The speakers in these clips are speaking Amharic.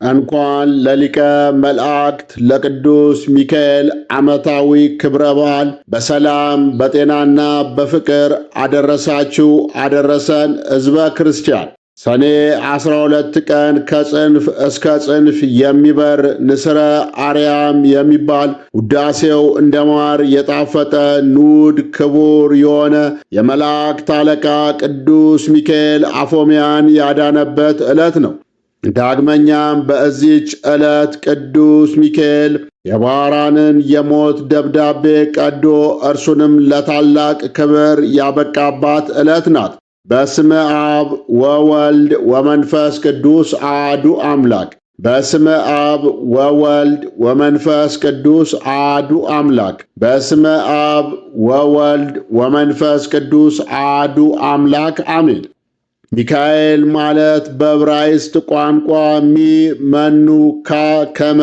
እንኳን ለሊቀ መላእክት ለቅዱስ ሚካኤል ዓመታዊ ክብረ በዓል በሰላም በጤናና በፍቅር አደረሳችሁ አደረሰን። ሕዝበ ክርስቲያን ሰኔ 12 ቀን ከጽንፍ እስከ ጽንፍ የሚበር ንስረ አርያም የሚባል ውዳሴው እንደ ማር የጣፈጠ ኑድ ክቡር የሆነ የመላእክት አለቃ ቅዱስ ሚካኤል አፎምያን ያዳነበት ዕለት ነው። ዳግመኛም በዚች ዕለት ቅዱስ ሚካኤል የባራንን የሞት ደብዳቤ ቀዶ እርሱንም ለታላቅ ክብር ያበቃባት ዕለት ናት። በስመ አብ ወወልድ ወመንፈስ ቅዱስ አሐዱ አምላክ። በስመ አብ ወወልድ ወመንፈስ ቅዱስ አሐዱ አምላክ። በስመ አብ ወወልድ ወመንፈስ ቅዱስ አሐዱ አምላክ አሜን። ሚካኤል ማለት በዕብራይስጥ ቋንቋ መኑ ከመ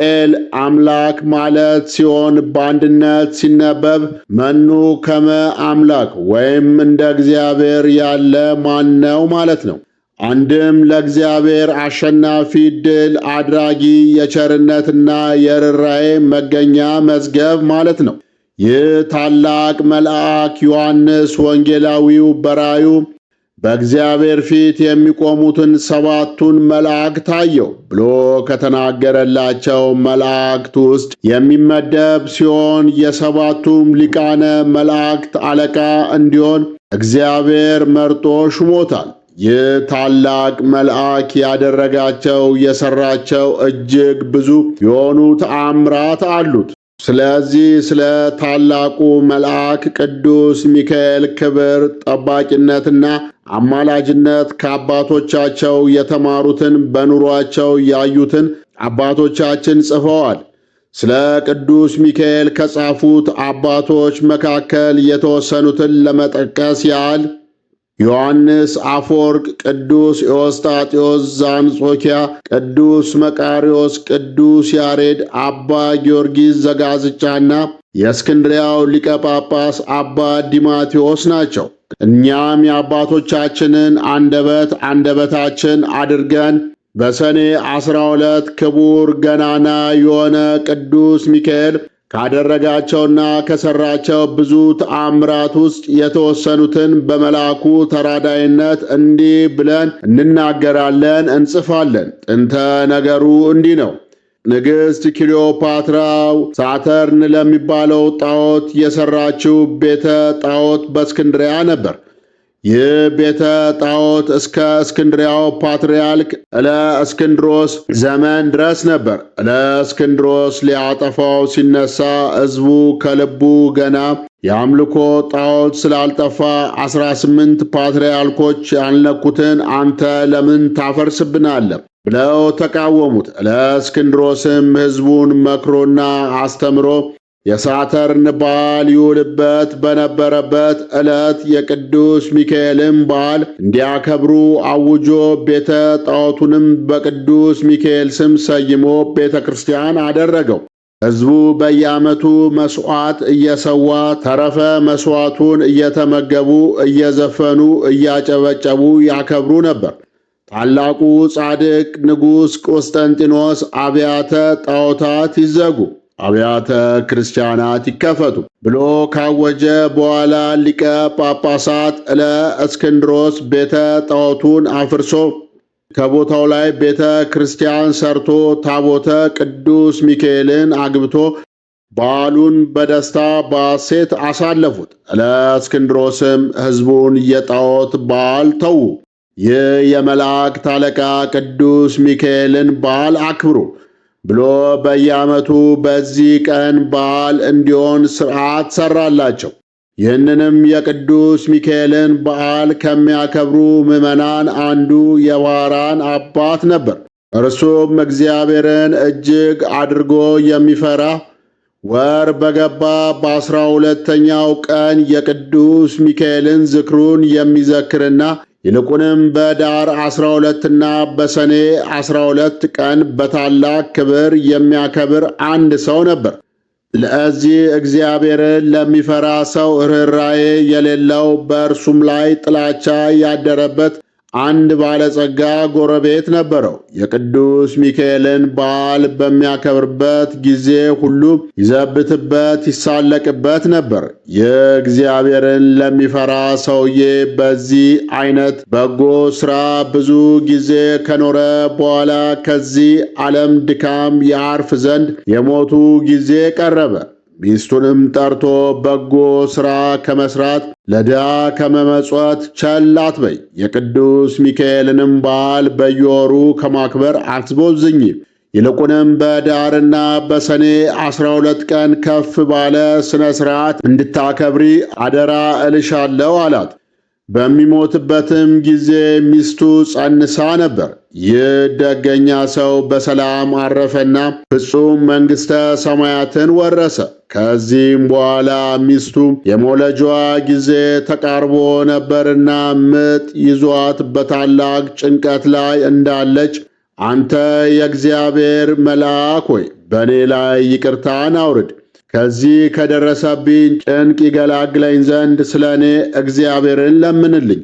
ኤል አምላክ ማለት ሲሆን በአንድነት ሲነበብ መኑ ከመ አምላክ ወይም እንደ እግዚአብሔር ያለ ማን ነው ማለት ነው። አንድም ለእግዚአብሔር አሸናፊ ድል አድራጊ የቸርነትና የርኅራኄ መገኛ መዝገብ ማለት ነው። ይህ ታላቅ መልአክ ዮሐንስ ወንጌላዊው በራእዩ በእግዚአብሔር ፊት የሚቆሙትን ሰባቱን መላእክት አየሁ ብሎ ከተናገረላቸው መላእክት ውስጥ የሚመደብ ሲሆን የሰባቱም ሊቃነ መላእክት አለቃ እንዲሆን እግዚአብሔር መርጦ ሹሞታል። ይህ ታላቅ መልአክ ያደረጋቸው የሰራቸው እጅግ ብዙ የሆኑ ተአምራት አሉት። ስለዚህ ስለ ታላቁ መልአክ ቅዱስ ሚካኤል ክብር ጠባቂነትና አማላጅነት ከአባቶቻቸው የተማሩትን በኑሯቸው ያዩትን አባቶቻችን ጽፈዋል። ስለ ቅዱስ ሚካኤል ከጻፉት አባቶች መካከል የተወሰኑትን ለመጥቀስ ያህል ዮሐንስ አፈወርቅ፣ ቅዱስ ኤዎስጣቴዎስ ዘአንጾኪያ፣ ቅዱስ መቃርዮስ፣ ቅዱስ ያሬድ፣ አባ ጊዮርጊስ ዘጋስጫና የእስክንድርያው ሊቀ ጳጳስ አባ ዲማቴዎስ ናቸው። እኛም የአባቶቻችንን አንደበታችን አድርገን በሰኔ 12 ክቡር ገናና የሆነ ቅዱስ ሚካኤል ካደረጋቸውና ከሰራቸው ብዙ ተአምራት ውስጥ የተወሰኑትን በመልአኩ ተራዳይነት እንዲህ ብለን እንናገራለን፣ እንጽፋለን። ጥንተ ነገሩ እንዲህ ነው። ንግሥት ክሊዮፓትራ ሳተርን ለሚባለው ጣዖት የሰራችው ቤተ ጣዖት በእስክንድርያ ነበር። ይህ ቤተ ጣዖት እስከ እስክንድርያው ፓትርያርክ እለእስክንድሮስ ዘመን ድረስ ነበር። እለእስክንድሮስ ሊያጠፋው ሲነሳ ሕዝቡ ከልቡ ገና የአምልኮ ጣዖት ስላልጠፋ 18 ፓትርያርኮች ያልነኩትን አንተ ለምን ታፈርስብናለህ ብለው ተቃወሙት። እለእስክንድሮስም ሕዝቡን መክሮና አስተምሮ የሳተርን በዓል ይውልበት በነበረበት ዕለት የቅዱስ ሚካኤልን በዓል እንዲያከብሩ አውጆ ቤተ ጣዖቱንም በቅዱስ ሚካኤል ስም ሰይሞ ቤተ ክርስቲያን አደረገው። ሕዝቡ በየዓመቱ መሥዋዕት እየሰዋ ተረፈ መሥዋዕቱን እየተመገቡ እየዘፈኑ እያጨበጨቡ ያከብሩ ነበር። ታላቁ ጻድቅ ንጉሥ ቆስጠንጢኖስ አብያተ ጣዖታት ይዘጉ፣ አብያተ ክርስቲያናት ይከፈቱ ብሎ ካወጀ በኋላ ሊቀ ጳጳሳት እለእስክንድሮስ ቤተ ጣዖቱን አፍርሶ ከቦታው ላይ ቤተ ክርስቲያን ሰርቶ ታቦተ ቅዱስ ሚካኤልን አግብቶ በዓሉን በደስታ በሐሴት አሳለፉት። እለእስክንድሮስም ሕዝቡን የጣዖት በዓል ተዉ። ይህ የመላእክት አለቃ ቅዱስ ሚካኤልን በዓል አክብሩ ብሎ በየዓመቱ በዚህ ቀን በዓል እንዲሆን ሥርዓት ሠራላቸው። ይህንንም የቅዱስ ሚካኤልን በዓል ከሚያከብሩ ምዕመናን አንዱ የባራን አባት ነበር። እርሱም እግዚአብሔርን እጅግ አድርጎ የሚፈራ ወር በገባ በ12ኛው ቀን የቅዱስ ሚካኤልን ዝክሩን የሚዘክርና ይልቁንም በዳር 12ና በሰኔ 12 ቀን በታላቅ ክብር የሚያከብር አንድ ሰው ነበር። ለዚህ እግዚአብሔርን ለሚፈራ ሰው ርኅራኄ የሌለው በእርሱም ላይ ጥላቻ ያደረበት አንድ ባለጸጋ ጎረቤት ነበረው። የቅዱስ ሚካኤልን በዓል በሚያከብርበት ጊዜ ሁሉ ይዘብትበት፣ ይሳለቅበት ነበር። የእግዚአብሔርን ለሚፈራ ሰውዬ በዚህ አይነት በጎ ሥራ ብዙ ጊዜ ከኖረ በኋላ ከዚህ ዓለም ድካም ያርፍ ዘንድ የሞቱ ጊዜ ቀረበ። ሚስቱንም ጠርቶ በጎ ሥራ ከመስራት ለድሃ ከመመጽወት ቸል አትበይ፣ የቅዱስ ሚካኤልንም በዓል በየወሩ ከማክበር አትቦዝኝ፣ ይልቁንም በዳርና በሰኔ 12 ቀን ከፍ ባለ ሥነ ሥርዓት እንድታከብሪ አደራ እልሻለሁ አላት። በሚሞትበትም ጊዜ ሚስቱ ጸንሳ ነበር። ይህ ደገኛ ሰው በሰላም አረፈና ፍጹም መንግሥተ ሰማያትን ወረሰ። ከዚህም በኋላ ሚስቱ የመውለጃዋ ጊዜ ተቃርቦ ነበርና ምጥ ይዟት በታላቅ ጭንቀት ላይ እንዳለች አንተ የእግዚአብሔር መልአክ ሆይ በእኔ ላይ ይቅርታን አውርድ፣ ከዚህ ከደረሰብኝ ጭንቅ ይገላግለኝ ዘንድ ስለ እኔ እግዚአብሔርን ለምንልኝ፣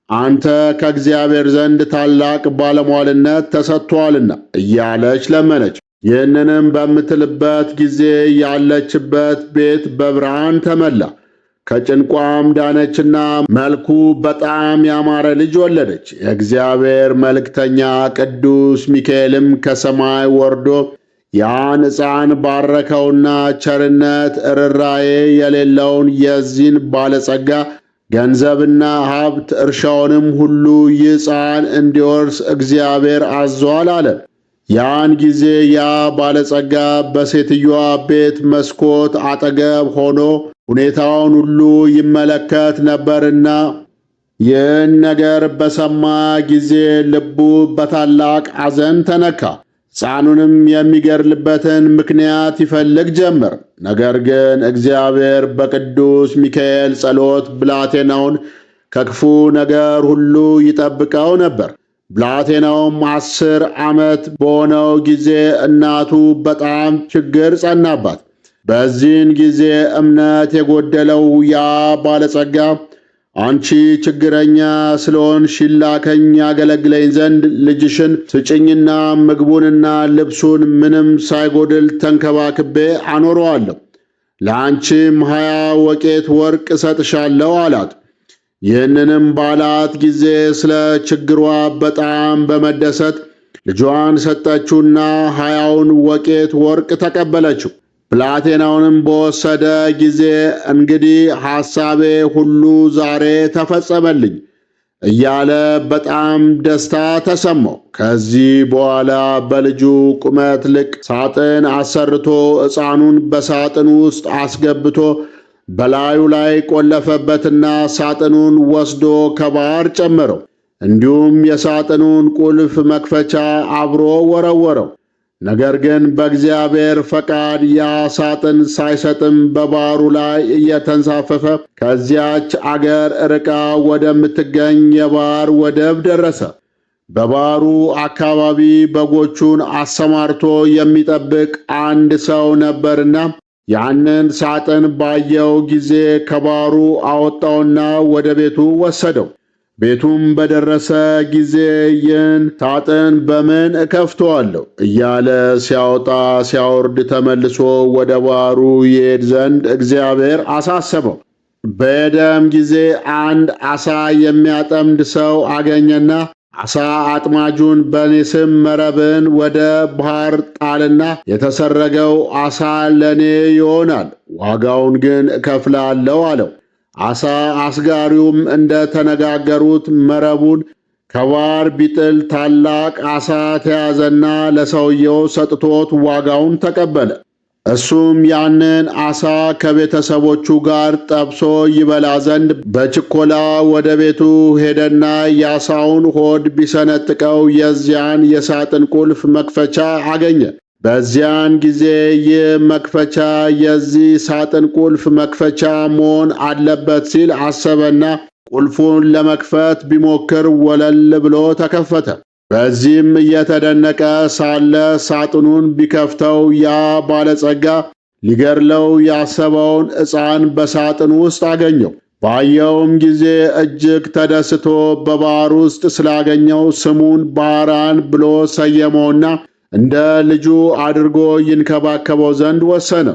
አንተ ከእግዚአብሔር ዘንድ ታላቅ ባለሟልነት ተሰጥቶአልና እያለች ለመነች። ይህንንም በምትልበት ጊዜ ያለችበት ቤት በብርሃን ተመላ። ከጭንቋም ዳነችና መልኩ በጣም ያማረ ልጅ ወለደች። የእግዚአብሔር መልእክተኛ ቅዱስ ሚካኤልም ከሰማይ ወርዶ ያን ሕፃን ባረከውና ቸርነት ርኅራኄ የሌለውን የዚህን ባለጸጋ ገንዘብና ሀብት እርሻውንም ሁሉ ይህ ሕፃን እንዲወርስ እግዚአብሔር አዟል አለ። ያን ጊዜ ያ ባለጸጋ በሴትዮዋ ቤት መስኮት አጠገብ ሆኖ ሁኔታውን ሁሉ ይመለከት ነበርና ይህን ነገር በሰማ ጊዜ ልቡ በታላቅ ሐዘን ተነካ። ሕፃኑንም የሚገድልበትን ምክንያት ይፈልግ ጀመር። ነገር ግን እግዚአብሔር በቅዱስ ሚካኤል ጸሎት ብላቴናውን ከክፉ ነገር ሁሉ ይጠብቀው ነበር። ብላቴናውም 10 ዓመት በሆነው ጊዜ እናቱ በጣም ችግር ጸናባት። በዚህን ጊዜ እምነት የጎደለው ያ ባለጸጋ አንቺ ችግረኛ ስለሆንሽ ይላከኝ ያገለግለኝ ዘንድ ልጅሽን ስጭኝና ምግቡንና ልብሱን ምንም ሳይጎድል ተንከባክቤ አኖረዋለሁ፣ ለአንቺም 20 ወቄት ወርቅ እሰጥሻለሁ አላት። ይህንንም ባላት ጊዜ ስለ ችግሯ በጣም በመደሰት ልጇን ሰጠችውና 20ውን ወቄት ወርቅ ተቀበለችው። ብላቴናውንም በወሰደ ጊዜ እንግዲህ ሐሳቤ ሁሉ ዛሬ ተፈጸመልኝ እያለ በጣም ደስታ ተሰማው። ከዚህ በኋላ በልጁ ቁመት ልክ ሳጥን አሰርቶ ሕፃኑን በሳጥን ውስጥ አስገብቶ በላዩ ላይ ቆለፈበትና ሳጥኑን ወስዶ ከባሕር ጨመረው። እንዲሁም የሳጥኑን ቁልፍ መክፈቻ አብሮ ወረወረው። ነገር ግን በእግዚአብሔር ፈቃድ ያ ሳጥን ሳይሰጥም በባሕሩ ላይ እየተንሳፈፈ ከዚያች አገር ርቃ ወደምትገኝ የባሕር ወደብ ደረሰ። በባሕሩ አካባቢ በጎቹን አሰማርቶ የሚጠብቅ አንድ ሰው ነበርና ያንን ሳጥን ባየው ጊዜ ከባሕሩ አወጣውና ወደ ቤቱ ወሰደው። ቤቱም በደረሰ ጊዜ ይህን ሳጥን በምን እከፍተዋለሁ እያለ ሲያወጣ ሲያወርድ ተመልሶ ወደ ባሕሩ ይሄድ ዘንድ እግዚአብሔር አሳሰበው። በሄደም ጊዜ አንድ ዓሣ የሚያጠምድ ሰው አገኘና ዓሣ አጥማጁን በእኔ ስም መረብን ወደ ባሕር ጣልና የተሰረገው ዓሣ ለእኔ ይሆናል፣ ዋጋውን ግን እከፍላለሁ አለው። ዓሣ አስጋሪውም እንደ ተነጋገሩት መረቡን ከባሕር ቢጥል ታላቅ ዓሣ ተያዘና ለሰውየው ሰጥቶት ዋጋውን ተቀበለ። እሱም ያንን ዓሣ ከቤተሰቦቹ ጋር ጠብሶ ይበላ ዘንድ በችኮላ ወደ ቤቱ ሄደና የዓሣውን ሆድ ቢሰነጥቀው የዚያን የሳጥን ቁልፍ መክፈቻ አገኘ። በዚያን ጊዜ ይህ መክፈቻ የዚህ ሳጥን ቁልፍ መክፈቻ መሆን አለበት ሲል አሰበና ቁልፉን ለመክፈት ቢሞክር ወለል ብሎ ተከፈተ። በዚህም እየተደነቀ ሳለ ሳጥኑን ቢከፍተው ያ ባለጸጋ ሊገድለው ያሰበውን ሕፃን በሳጥን ውስጥ አገኘው። ባየውም ጊዜ እጅግ ተደስቶ በባሕር ውስጥ ስላገኘው ስሙን ባህራን ብሎ ሰየመውና እንደ ልጁ አድርጎ ይንከባከበው ዘንድ ወሰነ።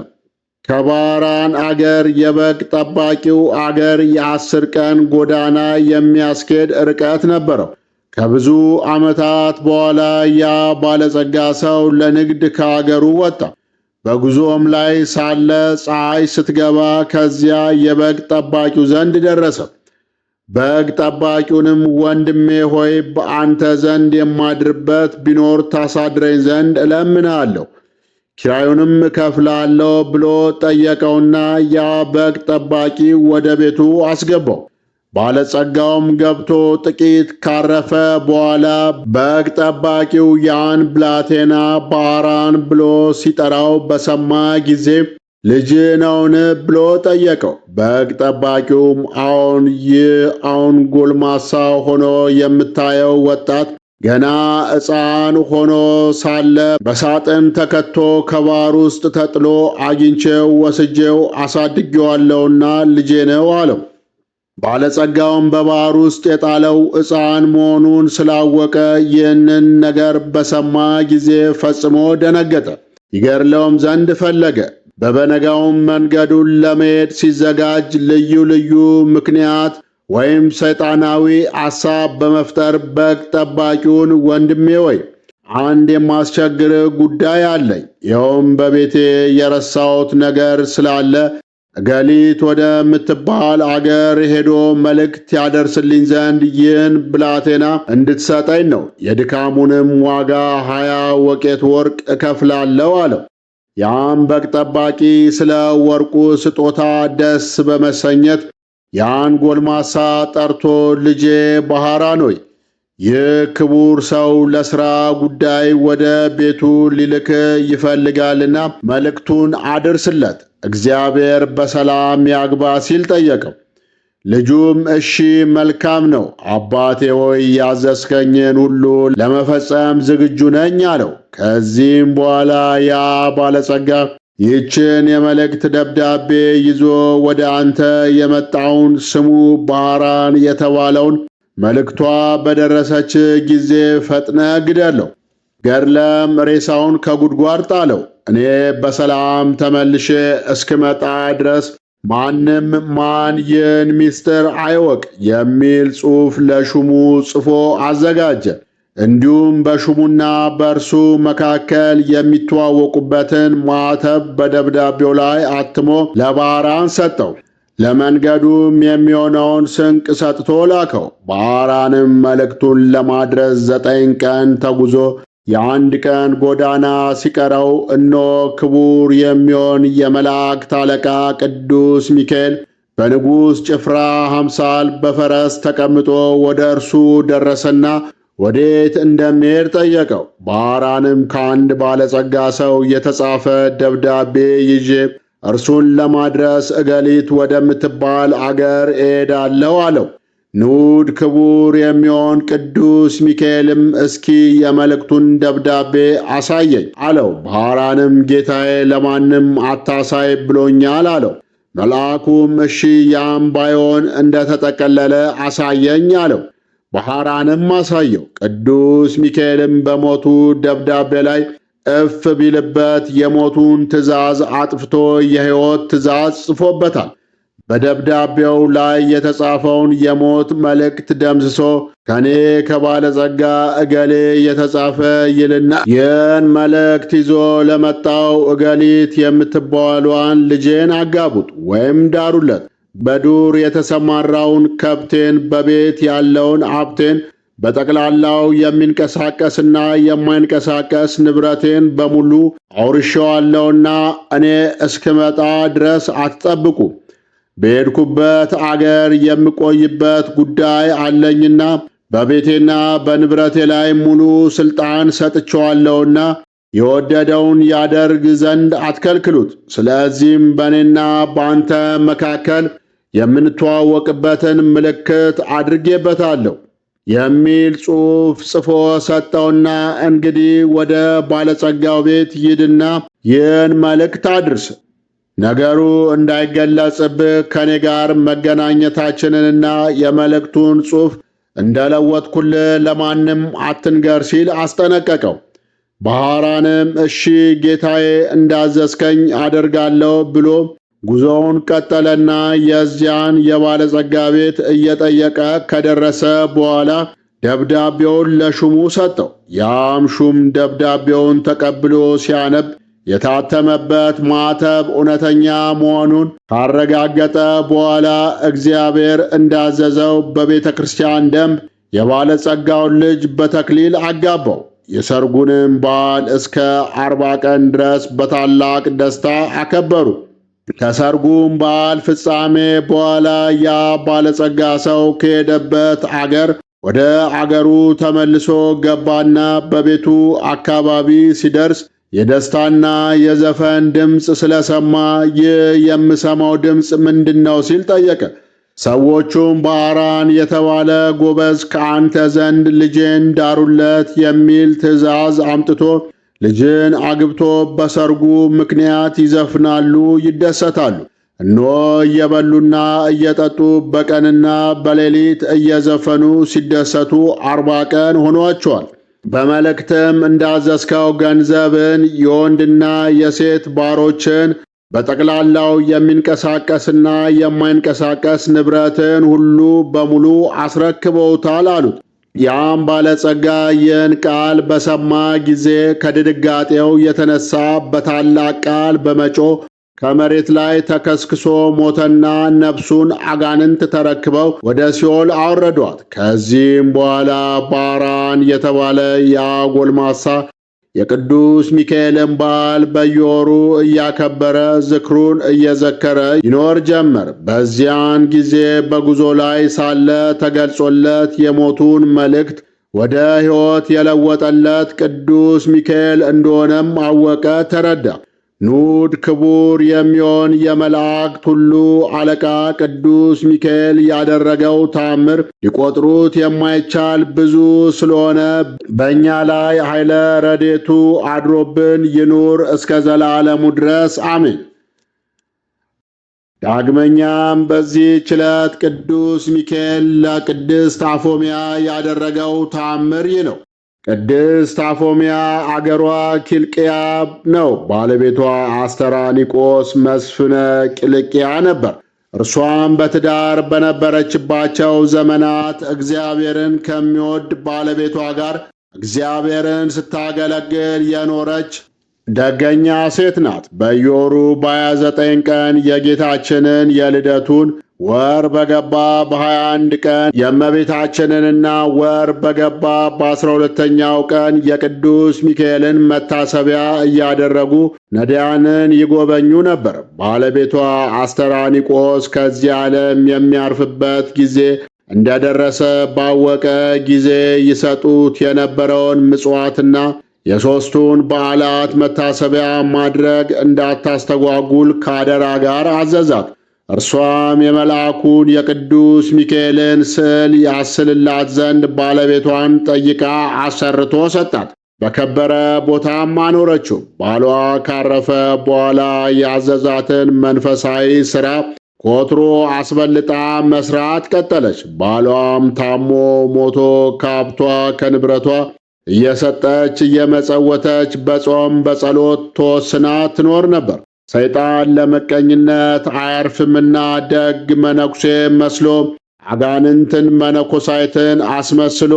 ከባራን አገር የበግ ጠባቂው አገር የ10 ቀን ጎዳና የሚያስኬድ ርቀት ነበረው። ከብዙ ዓመታት በኋላ ያ ባለጸጋ ሰው ለንግድ ከአገሩ ወጣ። በጉዞም ላይ ሳለ ፀሐይ ስትገባ ከዚያ የበግ ጠባቂው ዘንድ ደረሰ። በግ ጠባቂውንም ወንድሜ ሆይ በአንተ ዘንድ የማድርበት ቢኖር ታሳድረኝ ዘንድ እለምንሃለሁ፣ ኪራዩንም እከፍላለሁ ብሎ ጠየቀውና ያ በግ ጠባቂ ወደ ቤቱ አስገባው። ባለጸጋውም ገብቶ ጥቂት ካረፈ በኋላ በግ ጠባቂው ያን ብላቴና ባህራን ብሎ ሲጠራው በሰማ ጊዜ ልጅ ነውን ብሎ ጠየቀው። በግ ጠባቂውም አዎን፣ ይህ አሁን ጎልማሳ ሆኖ የምታየው ወጣት ገና ሕፃን ሆኖ ሳለ በሳጥን ተከቶ ከባሕር ውስጥ ተጥሎ አግኝቼው ወስጄው አሳድጌዋለሁና ልጄ ነው አለው። ባለጸጋውም በባሕር ውስጥ የጣለው ሕፃን መሆኑን ስላወቀ ይህንን ነገር በሰማ ጊዜ ፈጽሞ ደነገጠ፣ ይገድለውም ዘንድ ፈለገ። በበነጋውም መንገዱን ለመሄድ ሲዘጋጅ ልዩ ልዩ ምክንያት ወይም ሰይጣናዊ ሐሳብ በመፍጠር በግ ጠባቂውን ወንድሜ ወይ አንድ የማስቸግር ጉዳይ አለኝ፣ ይኸውም በቤቴ የረሳሁት ነገር ስላለ እገሊት ወደምትባል አገር ሄዶ መልእክት ያደርስልኝ ዘንድ ይህን ብላቴና እንድትሰጠኝ ነው። የድካሙንም ዋጋ 20 ወቄት ወርቅ እከፍላለሁ አለው። ያም በግ ጠባቂ ስለ ወርቁ ስጦታ ደስ በመሰኘት ያን ጎልማሳ ጠርቶ ልጄ ባህራን ሆይ ይህ ክቡር ሰው ለሥራ ጉዳይ ወደ ቤቱ ሊልክ ይፈልጋልና መልእክቱን አድርስለት፣ እግዚአብሔር በሰላም ያግባ ሲል ጠየቀው። ልጁም እሺ መልካም ነው አባቴ ሆይ ያዘዝከኝን ሁሉ ለመፈጸም ዝግጁ ነኝ አለው። ከዚህም በኋላ ያ ባለጸጋ ይህችን የመልእክት ደብዳቤ ይዞ ወደ አንተ የመጣውን ስሙ ባህራን የተባለውን መልእክቷ በደረሰች ጊዜ ፈጥነ ግደለው፣ ገድለም ሬሳውን ከጉድጓድ ጣለው። እኔ በሰላም ተመልሼ እስክመጣ ድረስ ማንም ማን ይህን ምስጢር አይወቅ የሚል ጽሑፍ ለሹሙ ጽፎ አዘጋጀ። እንዲሁም በሹሙና በእርሱ መካከል የሚተዋወቁበትን ማኅተም በደብዳቤው ላይ አትሞ ለባህራን ሰጠው። ለመንገዱም የሚሆነውን ስንቅ ሰጥቶ ላከው። ባህራንም መልእክቱን ለማድረስ 9 ቀን ተጉዞ የ1 ቀን ጎዳና ሲቀረው እነሆ ክቡር የሚሆን የመላእክት አለቃ ቅዱስ ሚካኤል በንጉሥ ጭፍራ አምሳል በፈረስ ተቀምጦ ወደ እርሱ ደረሰና ወዴት እንደሚሄድ ጠየቀው። ባህራንም ከአንድ ባለጸጋ ሰው የተጻፈ ደብዳቤ ይዤ እርሱን ለማድረስ እገሊት ወደምትባል አገር እሄዳለሁ አለው። ንዑድ ክቡር የሚሆን ቅዱስ ሚካኤልም እስኪ የመልእክቱን ደብዳቤ አሳየኝ አለው። ባህራንም ጌታዬ ለማንም አታሳይ ብሎኛል አለው። መልአኩም እሺ ያም ባይሆን እንደተጠቀለለ አሳየኝ አለው። ባህራንም አሳየው። ቅዱስ ሚካኤልም በሞቱ ደብዳቤ ላይ እፍ ቢልበት የሞቱን ትእዛዝ አጥፍቶ የሕይወት ትእዛዝ ጽፎበታል። በደብዳቤው ላይ የተጻፈውን የሞት መልእክት ደምስሶ ከኔ ከባለጸጋ እገሌ የተጻፈ ይልና ይህን መልእክት ይዞ ለመጣው እገሊት የምትባሏን ልጄን አጋቡት ወይም ዳሩለት፣ በዱር የተሰማራውን ከብቴን፣ በቤት ያለውን ሀብቴን፣ በጠቅላላው የሚንቀሳቀስና የማይንቀሳቀስ ንብረቴን በሙሉ አውርሼዋለሁና እኔ እስክመጣ ድረስ አትጠብቁ። በሄድኩበት አገር የምቆይበት ጉዳይ አለኝና በቤቴና በንብረቴ ላይ ሙሉ ሥልጣን ሰጥቼዋለሁና የወደደውን ያደርግ ዘንድ አትከልክሉት። ስለዚህም በእኔና በአንተ መካከል የምንተዋወቅበትን ምልክት አድርጌበታለሁ የሚል ጽሑፍ ጽፎ ሰጠውና እንግዲህ ወደ ባለጸጋው ቤት ሂድና ይህን መልእክት አድርስ። ነገሩ እንዳይገለጽብህ ከኔ ጋር መገናኘታችንንና የመልእክቱን ጽሑፍ እንደለወጥኩልህ ለማንም አትንገር ሲል አስጠነቀቀው። ባህራንም እሺ ጌታዬ እንዳዘዝከኝ አደርጋለሁ ብሎ ጉዞውን ቀጠለና የዚያን የባለጸጋ ቤት እየጠየቀ ከደረሰ በኋላ ደብዳቤውን ለሹሙ ሰጠው። ያም ሹም ደብዳቤውን ተቀብሎ ሲያነብ የታተመበት ማተብ እውነተኛ መሆኑን ካረጋገጠ በኋላ እግዚአብሔር እንዳዘዘው በቤተ ክርስቲያን ደንብ የባለጸጋውን ልጅ በተክሊል አጋባው። የሰርጉንም በዓል እስከ 40 ቀን ድረስ በታላቅ ደስታ አከበሩ። ከሰርጉም በዓል ፍጻሜ በኋላ ያ ባለጸጋ ሰው ከሄደበት አገር ወደ አገሩ ተመልሶ ገባና በቤቱ አካባቢ ሲደርስ የደስታና የዘፈን ድምፅ ስለሰማ ይህ የምሰማው ድምፅ ምንድነው ሲል ጠየቀ። ሰዎቹም ባህራን የተባለ ጎበዝ ከአንተ ዘንድ ልጄን ዳሩለት የሚል ትእዛዝ አምጥቶ ልጅን አግብቶ በሰርጉ ምክንያት ይዘፍናሉ፣ ይደሰታሉ። እነሆ እየበሉና እየጠጡ በቀንና በሌሊት እየዘፈኑ ሲደሰቱ 40 ቀን ሆኗቸዋል። በመልእክትም እንዳዘዝከው ገንዘብን፣ የወንድና የሴት ባሮችን፣ በጠቅላላው የሚንቀሳቀስና የማይንቀሳቀስ ንብረትን ሁሉ በሙሉ አስረክበውታል አሉት። ያም ባለጸጋ ይህን ቃል በሰማ ጊዜ ከድንጋጤው የተነሳ በታላቅ ቃል በመጮህ ከመሬት ላይ ተከስክሶ ሞተና ነፍሱን አጋንንት ተረክበው ወደ ሲኦል አወረዷት። ከዚህም በኋላ ባህራን የተባለ ያ ጎልማሳ የቅዱስ ሚካኤልን በዓል በየወሩ እያከበረ ዝክሩን እየዘከረ ይኖር ጀመር። በዚያን ጊዜ በጉዞ ላይ ሳለ ተገልጾለት የሞቱን መልእክት ወደ ሕይወት የለወጠለት ቅዱስ ሚካኤል እንደሆነም አወቀ፣ ተረዳ። ኑድ ክቡር የሚሆን የመላእክት ሁሉ አለቃ ቅዱስ ሚካኤል ያደረገው ታምር ሊቆጥሩት የማይቻል ብዙ ስለሆነ በእኛ ላይ ኃይለ ረድኤቱ አድሮብን ይኑር እስከ ዘላለሙ ድረስ አሜን። ዳግመኛም በዚህች ዕለት ቅዱስ ሚካኤል ለቅድስት አፎምያ ያደረገው ታምር ይህ ነው። ቅድስት አፎምያ አገሯ ኪልቅያ ነው። ባለቤቷ አስተራኒቆስ መስፍነ ቂልቅያ ነበር። እርሷም በትዳር በነበረችባቸው ዘመናት እግዚአብሔርን ከሚወድ ባለቤቷ ጋር እግዚአብሔርን ስታገለግል የኖረች ደገኛ ሴት ናት። በየወሩ በ29 ቀን የጌታችንን የልደቱን ወር በገባ በ21 ቀን የእመቤታችንንና ወር በገባ በ12ኛው ቀን የቅዱስ ሚካኤልን መታሰቢያ እያደረጉ ነዳያንን ይጎበኙ ነበር። ባለቤቷ አስተራኒቆስ ከዚህ ዓለም የሚያርፍበት ጊዜ እንደደረሰ ባወቀ ጊዜ ይሰጡት የነበረውን ምጽዋትና የሦስቱን በዓላት መታሰቢያ ማድረግ እንዳታስተጓጉል ካደራ ጋር አዘዛት። እርሷም የመልአኩን የቅዱስ ሚካኤልን ስዕል ያስልላት ዘንድ ባለቤቷን ጠይቃ አሰርቶ ሰጣት። በከበረ ቦታም አኖረችው። ባሏ ካረፈ በኋላ ያዘዛትን መንፈሳዊ ሥራ ከወትሮ አስበልጣ መስራት ቀጠለች። ባሏም ታሞ ሞቶ ከሀብቷ ከንብረቷ እየሰጠች እየመጸወተች በጾም በጸሎት ተወስና ትኖር ነበር። ሰይጣን ለመቀኝነት አያርፍምና ደግ መነኩሴ መስሎ አጋንንትን መነኮሳይትን አስመስሎ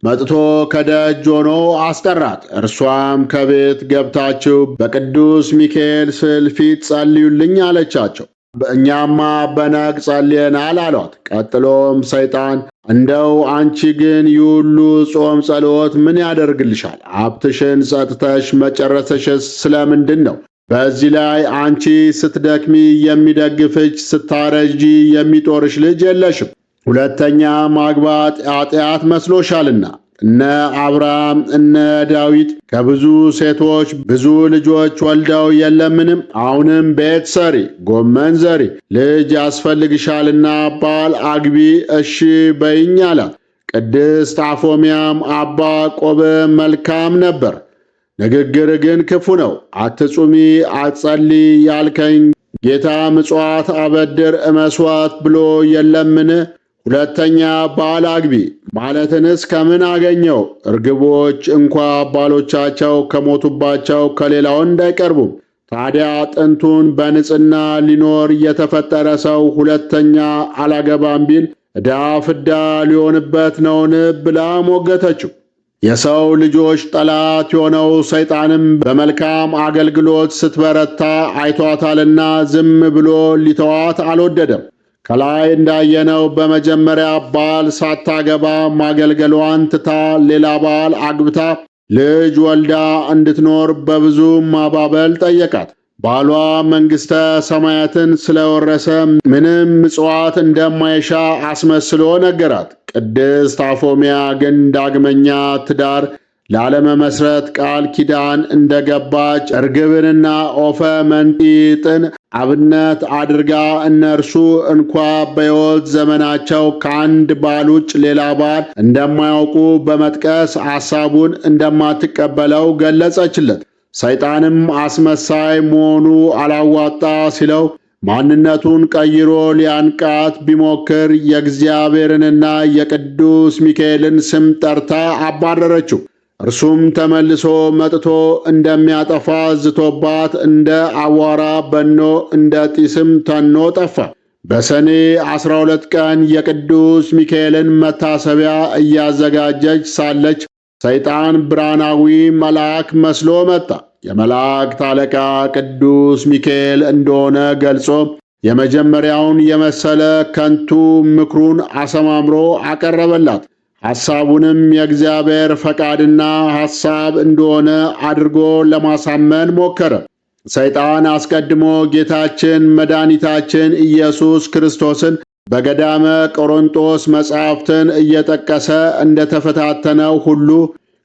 መጥቶ ከደጅ ሆኖ አስጠራት። እርሷም ከቤት ገብታችሁ በቅዱስ ሚካኤል ስዕል ፊት ጸልዩልኝ አለቻቸው። እኛማ በነግ ጸልየናል አሏት። ቀጥሎም ሰይጣን እንደው አንቺ ግን ይሁሉ ጾም ጸሎት ምን ያደርግልሻል? ሀብትሽን ሰጥተሽ መጨረሰሽስ ስለምንድን ነው? በዚህ ላይ አንቺ ስትደክሚ የሚደግፍሽ ስታረጂ የሚጦርሽ ልጅ የለሽም። ሁለተኛ ማግባት ኃጢአት መስሎሻልና። እነ አብርሃም እነ ዳዊት ከብዙ ሴቶች ብዙ ልጆች ወልደው የለምንም? አሁንም ቤት ሰሪ፣ ጎመን ዘሪ፣ ልጅ ያስፈልግሻልና ባል አግቢ፣ እሺ በይኝ አላት። ቅድስት አፎምያም አባ ቆብ መልካም ነበር፣ ንግግር ግን ክፉ ነው። አትጹሚ አትጸልይ ያልከኝ ጌታ ምጽዋት አበድር እመስዋት ብሎ የለምን? ሁለተኛ ባል አግቢ ማለትንስ ከምን አገኘው? እርግቦች እንኳ ባሎቻቸው ከሞቱባቸው ከሌላው እንዳይቀርቡም። ታዲያ ጥንቱን በንጽሕና ሊኖር የተፈጠረ ሰው ሁለተኛ አላገባም ቢል ዕዳ ፍዳ ሊሆንበት ነውን? ብላ ሞገተችው። የሰው ልጆች ጠላት የሆነው ሰይጣንም በመልካም አገልግሎት ስትበረታ አይቷታልና ዝም ብሎ ሊተዋት አልወደደም። ከላይ እንዳየነው በመጀመሪያ ባል ሳታገባ ማገልገሏን ትታ ሌላ ባል አግብታ ልጅ ወልዳ እንድትኖር በብዙ ማባበል ጠየቃት። ባሏ መንግሥተ ሰማያትን ስለወረሰ ምንም ምጽዋት እንደማይሻ አስመስሎ ነገራት። ቅድስት አፎምያ ግን ዳግመኛ ትዳር ላለመመስረት ቃል ኪዳን እንደገባች እርግብንና ኦፈ መንጢጥን አብነት አድርጋ እነርሱ እንኳ በሕይወት ዘመናቸው ከአንድ ባል ውጭ ሌላ ባል እንደማያውቁ በመጥቀስ ሐሳቡን እንደማትቀበለው ገለጸችለት። ሰይጣንም አስመሳይ መሆኑ አላዋጣ ሲለው ማንነቱን ቀይሮ ሊያንቃት ቢሞክር የእግዚአብሔርንና የቅዱስ ሚካኤልን ስም ጠርታ አባረረችው። እርሱም ተመልሶ መጥቶ እንደሚያጠፋ ዝቶባት እንደ አቧራ በኖ እንደ ጢስም ተኖ ጠፋ። በሰኔ 12 ቀን የቅዱስ ሚካኤልን መታሰቢያ እያዘጋጀች ሳለች ሰይጣን ብርሃናዊ መልአክ መስሎ መጣ። የመላእክት አለቃ ቅዱስ ሚካኤል እንደሆነ ገልጾ የመጀመሪያውን የመሰለ ከንቱ ምክሩን አሰማምሮ አቀረበላት። ሐሳቡንም የእግዚአብሔር ፈቃድና ሐሳብ እንደሆነ አድርጎ ለማሳመን ሞከረ። ሰይጣን አስቀድሞ ጌታችን መድኃኒታችን ኢየሱስ ክርስቶስን በገዳመ ቆሮንጦስ መጻሕፍትን እየጠቀሰ እንደተፈታተነው ሁሉ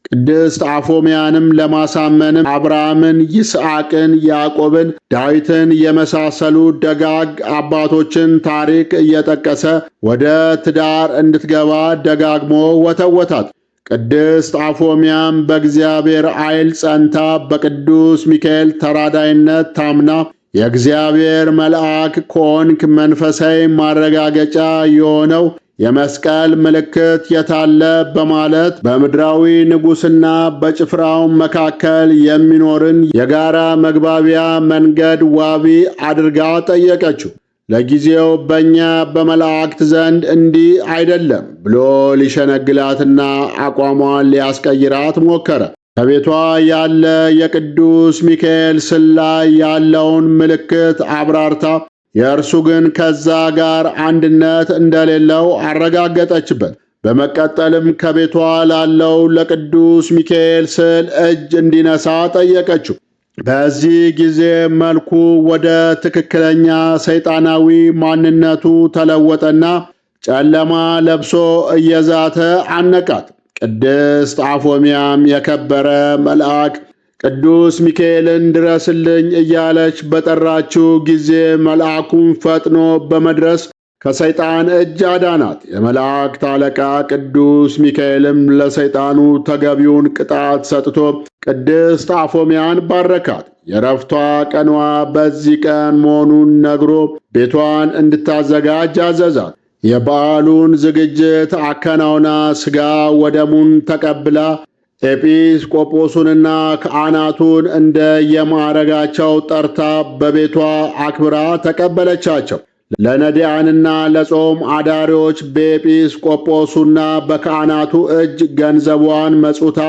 ቅድስት አፎምያንም ለማሳመንም አብርሃምን፣ ይስሐቅን፣ ያዕቆብን፣ ዳዊትን የመሳሰሉ ደጋግ አባቶችን ታሪክ እየጠቀሰ ወደ ትዳር እንድትገባ ደጋግሞ ወተወታት። ቅድስት አፎምያም በእግዚአብሔር ኃይል ጸንታ በቅዱስ ሚካኤል ተራዳይነት ታምና የእግዚአብሔር መልአክ ከሆንክ መንፈሳዊ ማረጋገጫ የሆነው የመስቀል ምልክት የታለ በማለት በምድራዊ ንጉሥና በጭፍራው መካከል የሚኖርን የጋራ መግባቢያ መንገድ ዋቢ አድርጋ ጠየቀችው። ለጊዜው በእኛ በመላእክት ዘንድ እንዲህ አይደለም ብሎ ሊሸነግላትና አቋሟን ሊያስቀይራት ሞከረ። ከቤቷ ያለ የቅዱስ ሚካኤል ስዕል ያለውን ምልክት አብራርታ የእርሱ ግን ከዛ ጋር አንድነት እንደሌለው አረጋገጠችበት። በመቀጠልም ከቤቷ ላለው ለቅዱስ ሚካኤል ስዕል እጅ እንዲነሳ ጠየቀችው። በዚህ ጊዜ መልኩ ወደ ትክክለኛ ሰይጣናዊ ማንነቱ ተለወጠና ጨለማ ለብሶ እየዛተ አነቃት። ቅድስት አፎምያም የከበረ መልአክ ቅዱስ ሚካኤልን ድረስልኝ እያለች በጠራችው ጊዜ መልአኩም ፈጥኖ በመድረስ ከሰይጣን እጅ አዳናት። የመላእክት አለቃ ቅዱስ ሚካኤልም ለሰይጣኑ ተገቢውን ቅጣት ሰጥቶ ቅድስት አፎምያን ባረካት። የረፍቷ ቀኗ በዚህ ቀን መሆኑን ነግሮ ቤቷን እንድታዘጋጅ አዘዛት። የበዓሉን ዝግጅት አከናውና ሥጋ ወደሙን ተቀብላ ኤጲስቆጶሱንና ካህናቱን እንደ የማዕረጋቸው ጠርታ በቤቷ አክብራ ተቀበለቻቸው። ለነዳያንና ለጾም አዳሪዎች በኤጲስቆጶሱና በካህናቱ እጅ ገንዘቧን መጹታ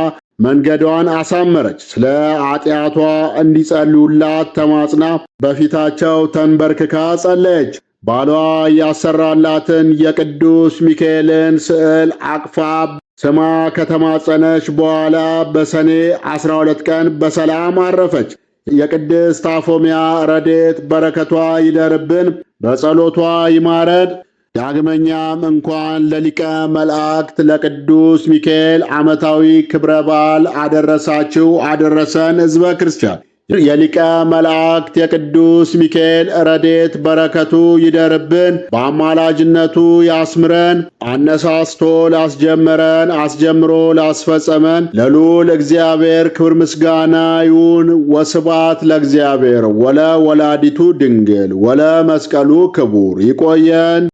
መንገዷን አሳመረች። ስለ ኃጢአቷ እንዲጸልዩላት ተማጽና በፊታቸው ተንበርክካ ጸለየች። ባሏ ያሰራላትን የቅዱስ ሚካኤልን ስዕል አቅፋ ስማ ከተማጸነች በኋላ በሰኔ 12 ቀን በሰላም አረፈች። የቅድስት አፎምያ ረድኤት በረከቷ ይደርብን፣ በጸሎቷ ይማረን። ዳግመኛም እንኳን ለሊቀ መላእክት ለቅዱስ ሚካኤል ዓመታዊ ክብረ በዓል አደረሳችሁ አደረሰን ሕዝበ ክርስቲያን። የሊቀ መላእክት የቅዱስ ሚካኤል ረድኤት በረከቱ ይደርብን፣ በአማላጅነቱ ያስምረን። አነሳስቶ ላስጀመረን አስጀምሮ ላስፈጸመን ለልዑል እግዚአብሔር ክብር ምስጋና ይሁን። ወስብሐት ለእግዚአብሔር ወለ ወላዲቱ ድንግል ወለ መስቀሉ ክቡር። ይቆየን።